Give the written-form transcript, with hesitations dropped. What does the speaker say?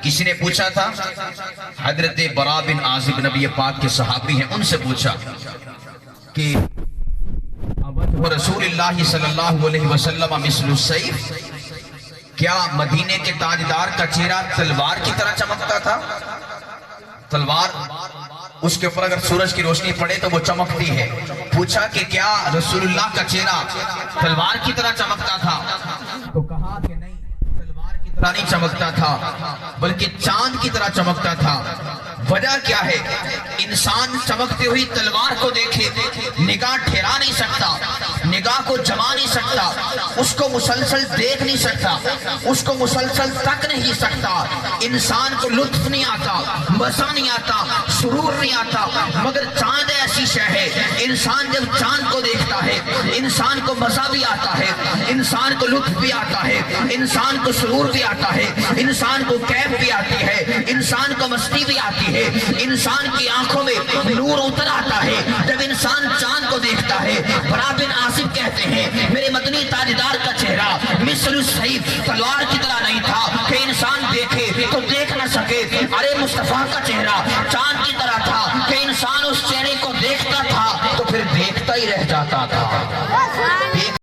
کسی نے پوچھا تھا، حضرت برا بن عازب نبی پاک کے صحابی ہیں، ان سے پوچھا کہ رسول اللہ صلی اللہ علیہ وسلم مثل السیف، کیا مدینے کے تاجدار کا چہرہ تلوار کی طرح چمکتا تھا؟ تلوار اس کے اوپر اگر سورج کی روشنی پڑے تو وہ چمکتی ہے۔ پوچھا کہ کیا رسول اللہ کا چہرہ تلوار کی طرح چمکتا تھا؟ تو کہا کہ نہیں، تلوار کی طرح نہیں چمکتا تھا بلکہ چاند کی طرح چمکتا تھا۔ وجہ کیا ہے؟ انسان چمکتی ہوئی تلوار کو دیکھے نگاہ ٹھہرا نہیں سکتا، نگاہ کو جما نہیں سکتا، اس کو مسلسل دیکھ نہیں سکتا، اس کو مسلسل تک نہیں سکتا، انسان کو لطف نہیں آتا، مزہ نہیں آتا، سرور نہیں آتا۔ مگر چاند ایسی شے ہے، انسان جب چاند کو دیکھتا ہے انسان کو مزہ بھی آتا ہے، انسان کو لطف بھی آتا ہے، انسان کو سرور بھی آتا ہے، انسان کو کیف بھی آتی ہے، انسان کو مستی بھی آتی ہے، انسان کی آنکھوں میں نور اتر آتا ہے جب انسان چاند کو دیکھتا ہے۔ برا بن عازب کہتے ہیں میرے مدنی تاجدار کا چہرہ مثل السیف، تلوار کی طرح نہیں تھا کہ انسان دیکھے تو دیکھ نہ سکے۔ ارے مصطفیٰ کا چہرہ چاند کی طرح تھا کہ انسان اس چہرے کو دیکھتا تھا تو پھر دیکھتا ہی رہ جاتا تھا۔